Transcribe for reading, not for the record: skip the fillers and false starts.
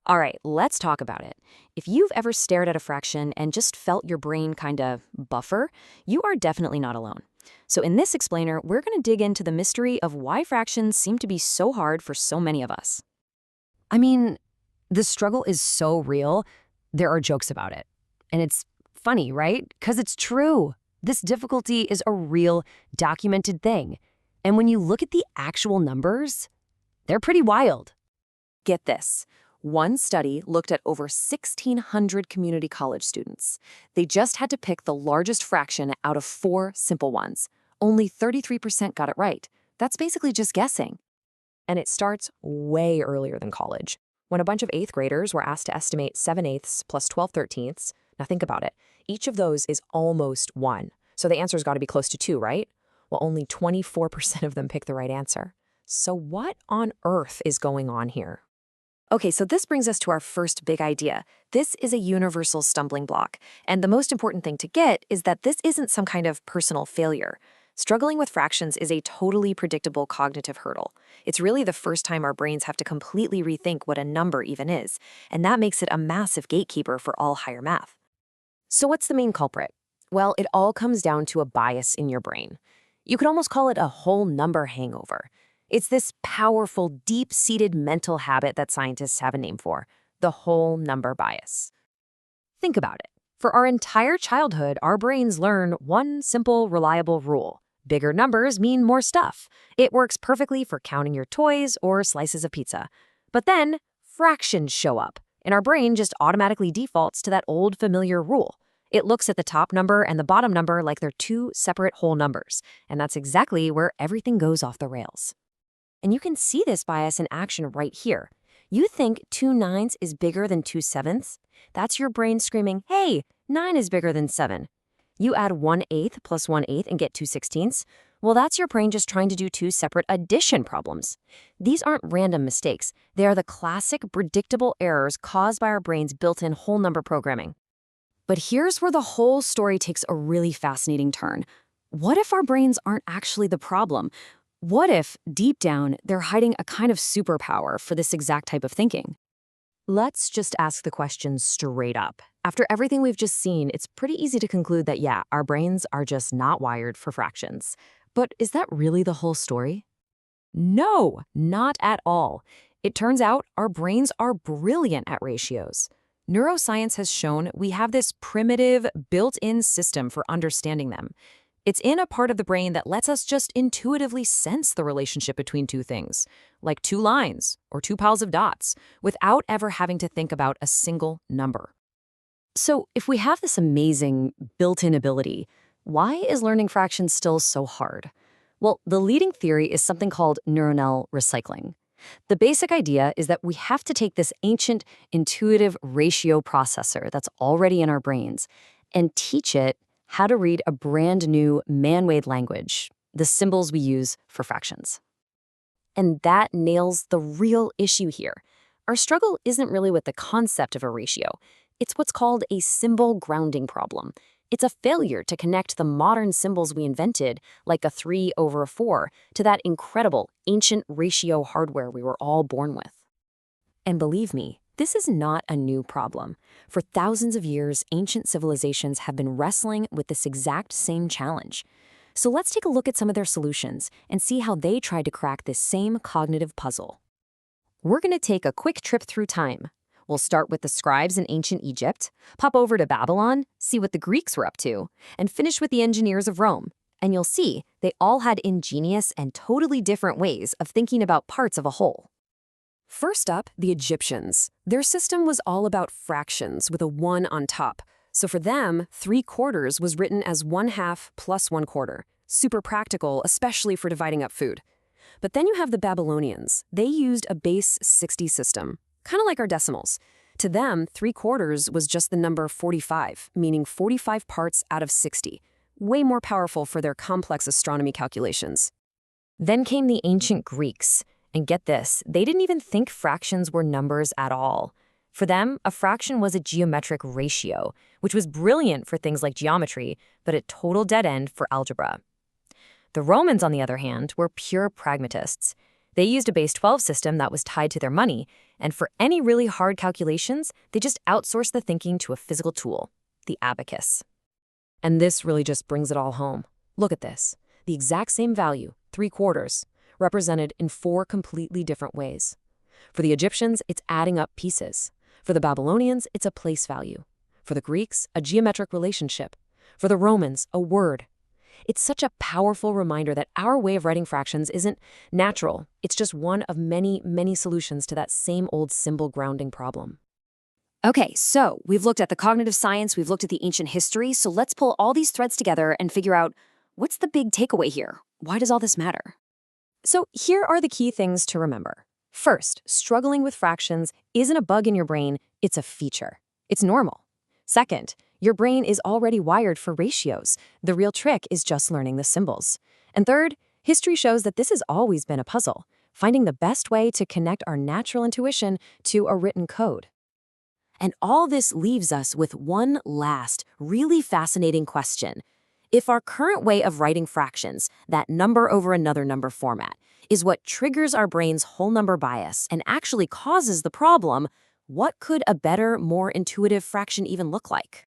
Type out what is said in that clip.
All right, let's talk about it. If you've ever stared at a fraction and just felt your brain kind of buffer, you are definitely not alone. So in this explainer, we're going to dig into the mystery of why fractions seem to be so hard for so many of us. I mean, the struggle is so real, there are jokes about it. And it's funny, right? Because it's true. This difficulty is a real, documented thing. And when you look at the actual numbers, they're pretty wild. Get this. One study looked at over 1,600 community college students. They just had to pick the largest fraction out of 4 simple ones. Only 33% got it right. That's basically just guessing. And it starts way earlier than college. When a bunch of 8th graders were asked to estimate 7/8 plus 12/13, now think about it. Each of those is almost 1. So the answer's got to be close to 2, right? Well, only 24% of them pick the right answer. So what on earth is going on here? Okay, so this brings us to our first big idea. This is a universal stumbling block. And the most important thing to get is that this isn't some kind of personal failure. Struggling with fractions is a totally predictable cognitive hurdle. It's really the first time our brains have to completely rethink what a number even is, and that makes it a massive gatekeeper for all higher math. So what's the main culprit? Well, it all comes down to a bias in your brain. You could almost call it a whole number hangover. It's this powerful, deep-seated mental habit that scientists have a name for, the whole number bias. Think about it. For our entire childhood, our brains learn one simple, reliable rule. Bigger numbers mean more stuff. It works perfectly for counting your toys or slices of pizza. But then, fractions show up, and our brain just automatically defaults to that old familiar rule. It looks at the top number and the bottom number like they're two separate whole numbers, and that's exactly where everything goes off the rails. And you can see this bias in action right here. You think 2 9s is bigger than 2 7ths? That's your brain screaming, hey, 9 is bigger than 7. You add 1/8 plus 1/8 and get 2 16ths. Well, that's your brain just trying to do 2 separate addition problems. These aren't random mistakes. They are the classic predictable errors caused by our brain's built-in whole number programming. But here's where the whole story takes a really fascinating turn. What if our brains aren't actually the problem? What if, deep down, they're hiding a kind of superpower for this exact type of thinking? Let's just ask the question straight up. After everything we've just seen, it's pretty easy to conclude that, yeah, our brains are just not wired for fractions. But is that really the whole story? No, not at all. It turns out our brains are brilliant at ratios. Neuroscience has shown we have this primitive, built-in system for understanding them. It's in a part of the brain that lets us just intuitively sense the relationship between two things, like 2 lines or 2 piles of dots, without ever having to think about a single number. So if we have this amazing built-in ability, why is learning fractions still so hard? Well, the leading theory is something called neuronal recycling. The basic idea is that we have to take this ancient, intuitive ratio processor that's already in our brains and teach it how to read a brand new man-made language, the symbols we use for fractions. And that nails the real issue here. Our struggle isn't really with the concept of a ratio. It's what's called a symbol grounding problem. It's a failure to connect the modern symbols we invented, like a 3/4, to that incredible, ancient ratio hardware we were all born with. And believe me, this is not a new problem. For thousands of years, ancient civilizations have been wrestling with this exact same challenge. So let's take a look at some of their solutions and see how they tried to crack this same cognitive puzzle. We're going to take a quick trip through time. We'll start with the scribes in ancient Egypt, pop over to Babylon, see what the Greeks were up to, and finish with the engineers of Rome. And you'll see they all had ingenious and totally different ways of thinking about parts of a whole. First up, the Egyptians. Their system was all about fractions with a 1 on top. So for them, 3/4 was written as 1/2 plus 1/4. Super practical, especially for dividing up food. But then you have the Babylonians. They used a base 60 system, kind of like our decimals. To them, 3/4 was just the number 45, meaning 45 parts out of 60. Way more powerful for their complex astronomy calculations. Then came the ancient Greeks. And get this, they didn't even think fractions were numbers at all. For them, a fraction was a geometric ratio, which was brilliant for things like geometry, but a total dead end for algebra. The Romans, on the other hand, were pure pragmatists. They used a base 12 system that was tied to their money, and for any really hard calculations, they just outsourced the thinking to a physical tool, the abacus. And this really just brings it all home. Look at this. The exact same value, 3/4, represented in 4 completely different ways. For the Egyptians, it's adding up pieces. For the Babylonians, it's a place value. For the Greeks, a geometric relationship. For the Romans, a word. It's such a powerful reminder that our way of writing fractions isn't natural. It's just one of many, many solutions to that same old symbol grounding problem. Okay, so we've looked at the cognitive science, we've looked at the ancient history, so let's pull all these threads together and figure out what's the big takeaway here? Why does all this matter? So here are the key things to remember. First, struggling with fractions isn't a bug in your brain, it's a feature. It's normal. Second, your brain is already wired for ratios. The real trick is just learning the symbols. And third, history shows that this has always been a puzzle, finding the best way to connect our natural intuition to a written code. And all this leaves us with one last, really fascinating question. If our current way of writing fractions, that number over another number format, is what triggers our brain's whole number bias and actually causes the problem, what could a better, more intuitive fraction even look like?